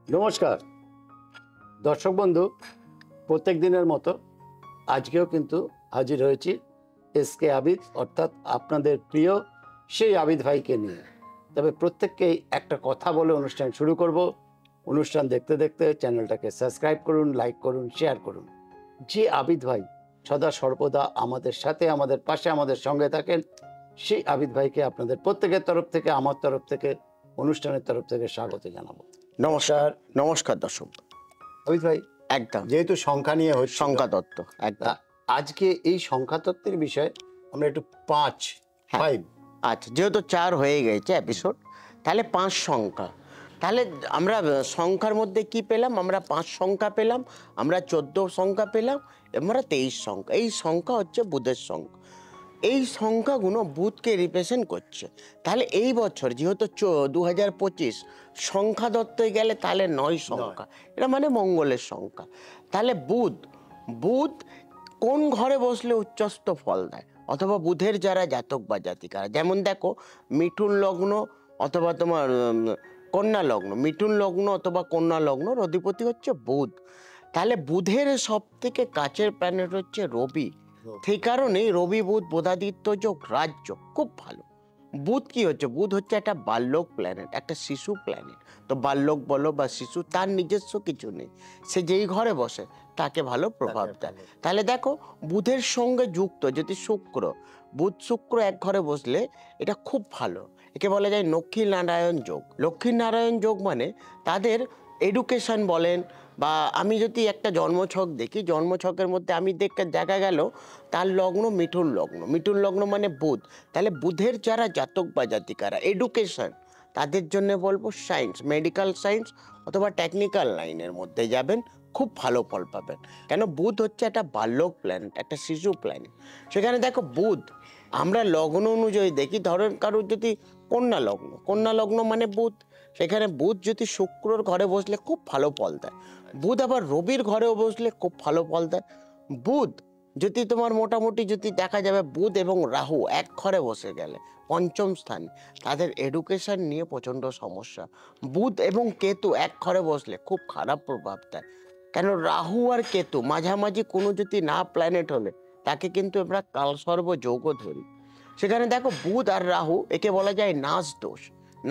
নমস্কার দর্শক বন্ধু, প্রত্যেক দিনের মতো আজকেও কিন্তু হাজির হয়েছি এসকে আবিদ অর্থাৎ আপনাদের প্রিয় সেই আবিদ ভাইকে নিয়ে। তবে প্রত্যেককেই একটা কথা বলে অনুষ্ঠান শুরু করব। অনুষ্ঠান দেখতে দেখতে চ্যানেলটাকে সাবস্ক্রাইব করুন, লাইক করুন, শেয়ার করুন। যে আবিদ ভাই সদা সর্বদা আমাদের সাথে, আমাদের পাশে, আমাদের সঙ্গে থাকেন, সেই আবিদ ভাইকে আপনাদের প্রত্যেকের তরফ থেকে, আমার তরফ থেকে, অনুষ্ঠানের তরফ থেকে স্বাগত জানাবো। নমস্কার। নমস্কার দর্শক। আবিদ ভাই, একদম যেহেতু সংখ্যা নিয়ে হচ্ছে সংখ্যা তত্ত্ব একদম। আজকে এই সংখ্যা তত্ত্বের বিষয়ে আমরা একটু 5 আচ্ছা, যেহেতু 4 হয়ে গেছে এপিসোড, তাহলে 5 সংখ্যা। তাহলে আমরা সংখ্যার মধ্যে কি পেলাম? আমরা 5 সংখ্যা পেলাম, আমরা 14 সংখ্যা পেলাম, আমরা 23 সংখ্যা। এই সংখ্যা হচ্ছে বুধের সংখ্যা। এই সংখ্যাগুলো বুধকে রিপ্রেজেন্ট করছে। তাহলে এই বছর যেহেতু 2025 সংখ্যা দত্তই গেলে, তাহলে 9 সংখ্যা, এটা মানে মঙ্গলের সংখ্যা। তাহলে বুধ কোন ঘরে বসলে উচ্চস্থ ফল দেয়, অথবা বুধের যারা জাতক বা জাতিকারা, যেমন দেখো মিথুন লগ্ন অথবা তোমার কন্যা লগ্ন, মিথুন লগ্ন অথবা কন্যা লগ্নর অধিপতি হচ্ছে বুধ। তাহলে বুধের সব থেকে কাছের প্ল্যানেট হচ্ছে রবি। সেই কারণেই রবি বুধ বোধাদিত্য যোগ রাজ্য খুব ভালো। বুধ কি হচ্ছে? বুধ হচ্ছে একটা বাল্যক প্ল্যানেট, একটা শিশু প্ল্যানেট। তো বাল্যক বলো বা শিশু, তার নিজস্ব কিছু নেই, সে যেই ঘরে বসে তাকে ভালো প্রভাব দেয়। তাহলে দেখো বুধের সঙ্গে যুক্ত যদি শুক্র, বুধ শুক্র এক ঘরে বসলে এটা খুব ভালো। একে বলা যায় লক্ষ্মী নারায়ণ যোগ। লক্ষ্মী নারায়ণ যোগ মানে তাদের এডুকেশন বলেন, বা আমি যদি একটা জন্মছক দেখি, জন্মছকের মধ্যে আমি দেখা গেল তার লগ্ন মিথুন লগ্ন। মিথুন লগ্ন মানে বুধ। তাহলে বুধের যারা জাতক বা জাতিকারা এডুকেশন, তাদের জন্য বলবো সায়েন্স, মেডিকেল সায়েন্স অথবা টেকনিক্যাল লাইনের মধ্যে যাবেন, খুব ভালো ফল পাবেন। কেন? বুধ হচ্ছে একটা বাল্যক প্ল্যানেট, একটা শিশু প্ল্যানেট। সেখানে দেখো বুধ আমরা লগ্ন অনুযায়ী দেখি, ধরেন কারোর যদি কন্যা লগ্ন মানে বুধ, সেখানে বুধ যদি শুক্রর ঘরে বসলে খুব ভালো ফল দেয়। বুধ আবার রবির ঘরেও বসলে খুব ভালো ফল দেয়। বুধ যদি তোমার মোটামুটি যদি দেখা যাবে বুধ এবং রাহু এক ঘরে বসে গেলে পঞ্চম স্থানে, তাদের এডুকেশন নিয়ে প্রচণ্ড সমস্যা। বুধ এবং কেতু এক ঘরে বসলে খুব খারাপ প্রভাব দেয়। কেন? রাহু আর কেতু মাঝামাঝি কোনো যদি না প্ল্যানেট হলে তাকে কিন্তু আমরা কালসর্ব যোগও ধরি। সেখানে দেখো বুধ আর রাহু, একে বলা যায় নাশ দোষ।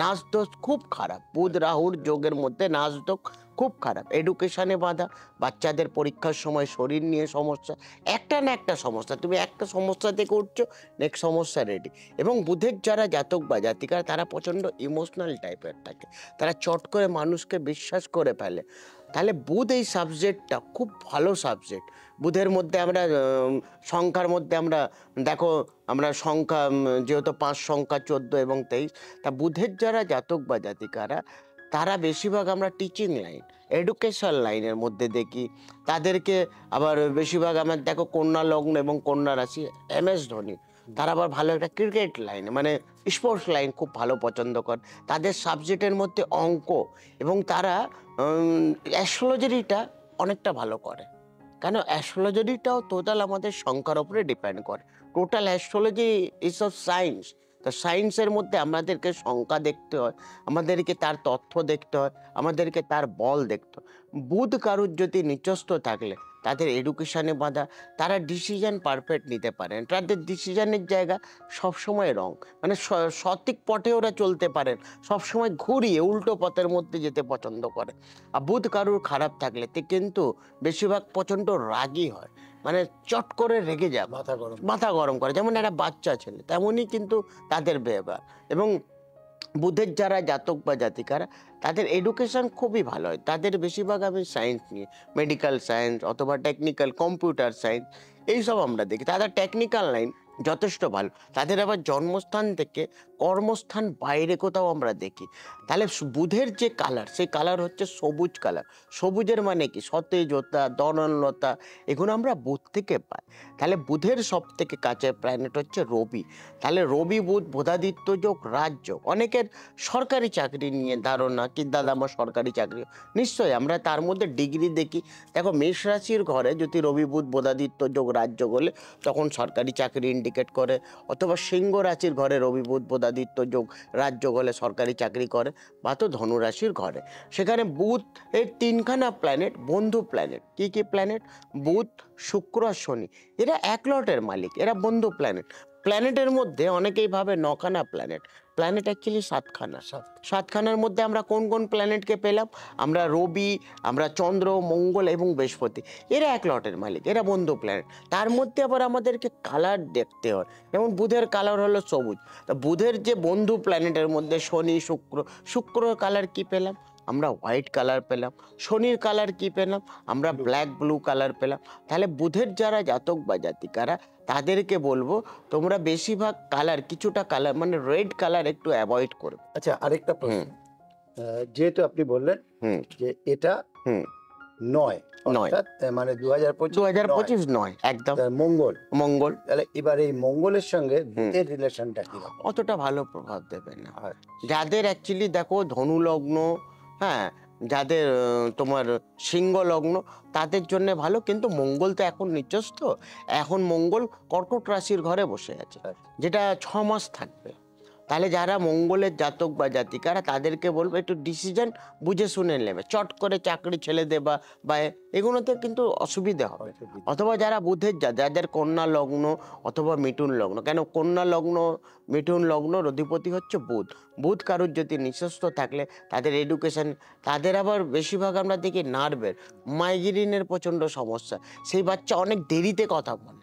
নাশ দোষ খুব খারাপ। বুধ রাহুর যোগের মধ্যে নাশ দোষ খুব খারাপ। এডুকেশনে বাধা, বাচ্চাদের পরীক্ষার সময় শরীর নিয়ে সমস্যা, একটা না একটা সমস্যা। তুমি একটা সমস্যা থেকে উঠছো, নেক্সট সমস্যা রেডি। এবং বুধের যারা জাতক বা জাতিকার, তারা প্রচণ্ড ইমোশনাল টাইপের থাকে, তারা চট করে মানুষকে বিশ্বাস করে ফেলে। তাহলে বুধ এই সাবজেক্টটা খুব ভালো সাবজেক্ট। বুধের মধ্যে আমরা সংখ্যার মধ্যে আমরা দেখো, আমরা সংখ্যা যেহেতু 5 সংখ্যা 14 এবং 23, তা বুধের যারা জাতক বা জাতিকারা, তারা বেশিরভাগ আমরা টিচিং লাইন, এডুকেশন লাইনের মধ্যে দেখি তাদেরকে। আবার বেশিরভাগ আমার দেখো কন্যা লগ্ন এবং কন্যা রাশি MS ধোনি, তারা আবার ভালো একটা ক্রিকেট লাইন মানে স্পোর্টস লাইন খুব ভালো পছন্দ করে। তাদের সাবজেক্টের মধ্যে অঙ্ক, এবং তারা অ্যাস্ট্রোলজিটা অনেকটা ভালো করে। কেন? অ্যাস্ট্রোলজিটাও টোটাল আমাদের সংখ্যার উপরে ডিপেন্ড করে। Total astrology is of science. তো সায়েন্সের মধ্যে আমাদেরকে সংখ্যা দেখতে হয়, আমাদেরকে তার তথ্য দেখতে হয়, আমাদেরকে তার বল দেখতে হয়। বুধ কারুর যদি নিচস্থ থাকলে তাদের এডুকেশনে বাধা, তারা ডিসিশন পারফেক্ট নিতে পারেন, তাদের ডিসিশনের জায়গা সবসময় রং, মানে সঠিক পথে ওরা চলতে পারেন, সবসময় ঘুরিয়ে উল্টো পথের মধ্যে যেতে পছন্দ করে। আর বুধ কারুর খারাপ থাকলে তে কিন্তু বেশিরভাগ প্রচণ্ড রাগী হয়, মানে চট করে রেগে যায়, মাথা গরম করে, যেমন একটা বাচ্চা ছেলে, তেমনই কিন্তু তাদের ব্যবহার। এবং বুধের যারা জাতক বা জাতিকারা, তাদের এডুকেশন খুবই ভালো হয়। তাদের বেশিরভাগ আমি সায়েন্স নিয়ে, মেডিকেল সায়েন্স অথবা টেকনিক্যাল কম্পিউটার সায়েন্স, এইসব আমরা দেখি। তাদের টেকনিক্যাল লাইন যথেষ্ট ভালো। তাদের আবার জন্মস্থান থেকে কর্মস্থান বাইরে কোথাও আমরা দেখি। তাহলে বুধের যে কালার, সেই কালার হচ্ছে সবুজ কালার। সবুজের মানে কি? সতেজতা, দনলতা, এগুলো আমরা বুধ থেকে পাই। তাহলে বুধের সব থেকে কাছের প্ল্যানেট হচ্ছে রবি। তাহলে রবি বুধ বোধাদিত্য যোগ রাজযোগ। অনেকের সরকারি চাকরি নিয়ে ধারণা কি দাদা আমার সরকারি চাকরি, নিশ্চয়ই আমরা তার মধ্যে ডিগ্রি দেখি। দেখো মেষ রাশির ঘরে যদি রবি বুধ বোধাদিত্য যোগ রাজযোগ হলে তখন সরকারি চাকরি ইন্ডিকেট করে, অথবা সিংহ রাশির ঘরে রবি বুধ বোধাদিত্য বুধাদিত্য যোগ, রাজযোগ হলে সরকারি চাকরি করে, বা তো ধনুরাশির ঘরে। সেখানে বুধ এর তিনখানা প্ল্যানেট বন্ধু প্ল্যানেট। কি কি প্ল্যানেট? বুধ, শুক্র আর শনি। এরা এক লটের মালিক, এরা বন্ধু প্ল্যানেট। প্ল্যানেটের মধ্যে অনেকেই ভাবে নখানা প্ল্যানেট, প্ল্যানেট অ্যাকচুয়ালি সাতখানা। সাতখানার মধ্যে আমরা কোন কোন প্ল্যানেটকে পেলাম? আমরা রবি, আমরা চন্দ্র, মঙ্গল এবং বৃহস্পতি। এরা এক লটের মালিক, এরা বন্ধু প্ল্যানেট। তার মধ্যে আবার আমাদেরকে কালার দেখতে হয়, যেমন বুধের কালার হলো সবুজ। তা বুধের যে বন্ধু প্ল্যানেটের মধ্যে শনি, শুক্র, শুক্রর কালার কি পেলাম? আমরা হোয়াইট কালার পেলাম। শনির কালার কি পেলাম? আমরা ব্ল্যাক ব্লু কালার পেলাম। তাহলে বুধের যারা জাতক বা জাতিকারা, তাদেরকে বলবো তোমরা বেশিরভাগ কালার, কিছুটা কালার মানে রেড কালার একটু অ্যাভয়েড করবে। আচ্ছা, আরেকটা প্রশ্ন। যেহেতু আপনি বললেন যে এটা নয়, নয়, অর্থাৎ মানে 2025 নয়, একদম মঙ্গল। মঙ্গল। তাহলে এবার এই মঙ্গলের সঙ্গে বুধের রিলেশনটা কি? অতটা ভালো প্রভাব দেবে না। আচ্ছা। যাদের অ্যাকচুয়ালি দেখো ধনু লগ্ন, হ্যাঁ, যাদের তোমার সিংহ লগ্ন, তাদের জন্য ভালো। কিন্তু মঙ্গল তো এখন নিচস্থ, এখন মঙ্গল কর্কট রাশির ঘরে বসে আছে, যেটা 6 মাস থাকবে। তাহলে যারা মঙ্গলের জাতক বা জাতিকারা, তাদেরকে বলবো একটু ডিসিশন বুঝে শুনে নেবে। চট করে চাকরি ছেড়ে দেবা বা এগুলোতে কিন্তু অসুবিধা হবে। অথবা যারা বুধের, যাদের কন্যা লগ্ন অথবা মিথুন লগ্ন, কেন কন্যা লগ্ন মিথুন লগ্নর অধিপতি হচ্ছে বুধ। বুধ কারুর যদি নিঃস্ব থাকলে তাদের এডুকেশন, তাদের আবার বেশিরভাগ আমরা দেখি নার্ভের, মাইগ্রেনের প্রচণ্ড সমস্যা। সেই বাচ্চা অনেক দেরিতে কথা বলে,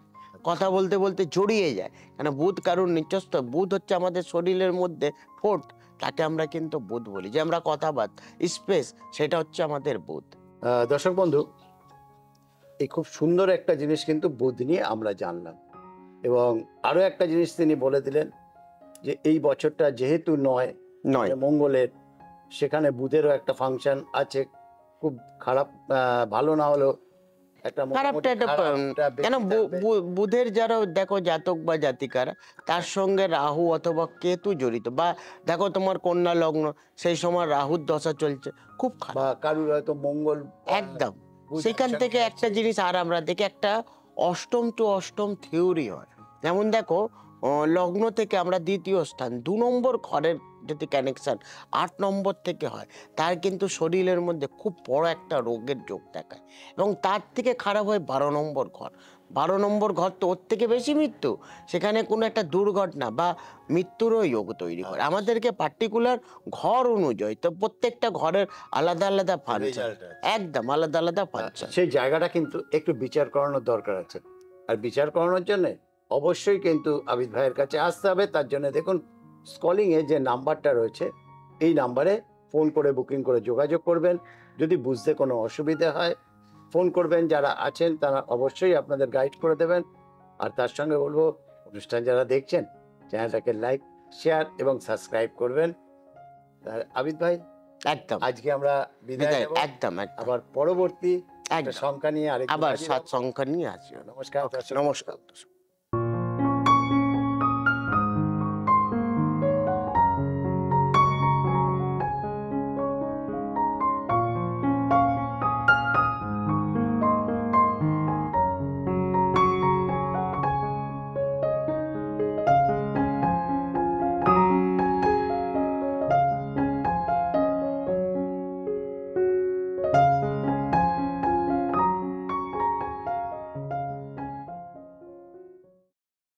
কথা বলতে বলতে জড়িয়ে যায়, কেন বুধ কারুর নিচস্থ। বুধ হচ্ছে আমাদের শরীরের মধ্যে ফোর্ট, তাকে আমরা কিন্তু বুধ বলি, যে আমরা কথাবার্তা স্পেস, সেটা হচ্ছে আমাদের বুধ। দর্শক বন্ধু, এই খুব সুন্দর একটা জিনিস কিন্তু বুধ নিয়ে আমরা জানলাম, এবং আরো একটা জিনিস তিনি বলে দিলেন যে এই বছরটা যেহেতু নয় মঙ্গলের, সেখানে বুধেরও একটা ফাংশন আছে। খুব খারাপ, ভালো না হলেও একটা খারাপটা কেন, বুধের যারা দেখো জাতক বা জাতিকারা, তার সঙ্গে রাহু অথবা কেতু জড়িত, বা দেখো তোমার কন্যা লগ্ন, সেই সময় রাহুর দশা চলছে, খুব খারাপ। বা কারুর হয়তো মঙ্গল, একদম। সেখান থেকে একটা জিনিস আর আমরা দেখি, একটা অষ্টম টু অষ্টম থিওরি হয়। যেমন দেখো লগ্ন থেকে আমরা দ্বিতীয় স্থান, 2 নম্বর ঘরের যদি কানেকশন 8 নম্বর থেকে হয়, তার কিন্তু শরীরের মধ্যে খুব বড় একটা রোগের যোগ দেখায়। এবং তার থেকে খারাপ হয় 12 নম্বর ঘর। 12 নম্বর ঘর তো ওর থেকে বেশি মৃত্যু, সেখানে কোনো একটা দুর্ঘটনা বা মৃত্যুরও যোগ তৈরি করে। আমাদেরকে পার্টিকুলার ঘর অনুযায়ী, তো প্রত্যেকটা ঘরের আলাদা আলাদা ফাংশন, একদম আলাদা আলাদা ফাংশন। সেই জায়গাটা কিন্তু একটু বিচার করানোর দরকার আছে। আর বিচার করানোর জন্য অবশ্যই কিন্তু আবিদ ভাইয়ের কাছে আসতে হবে। তার জন্য দেখুন স্কলিং এ যে নাম্বারটা রয়েছে, এই নাম্বারে ফোন করে বুকিং করে যোগাযোগ করবেন। যদি বুঝতে কোনো অসুবিধা হয় ফোন করবেন, যারা আছেন তারা অবশ্যই আপনাদের গাইড করে দেবেন। আর তার সঙ্গে বলবো, অনুষ্ঠান যারা দেখছেন চ্যানেলটাকে লাইক, শেয়ার এবং সাবস্ক্রাইব করবেন। আবিদ ভাই, একদম আজকে আমরা বিদায় নেব। একদম আবার পরবর্তী একটা সংখ্যা নিয়ে আবার 7 সংখ্যা নিয়ে আসি। নমস্কার। নমস্কার।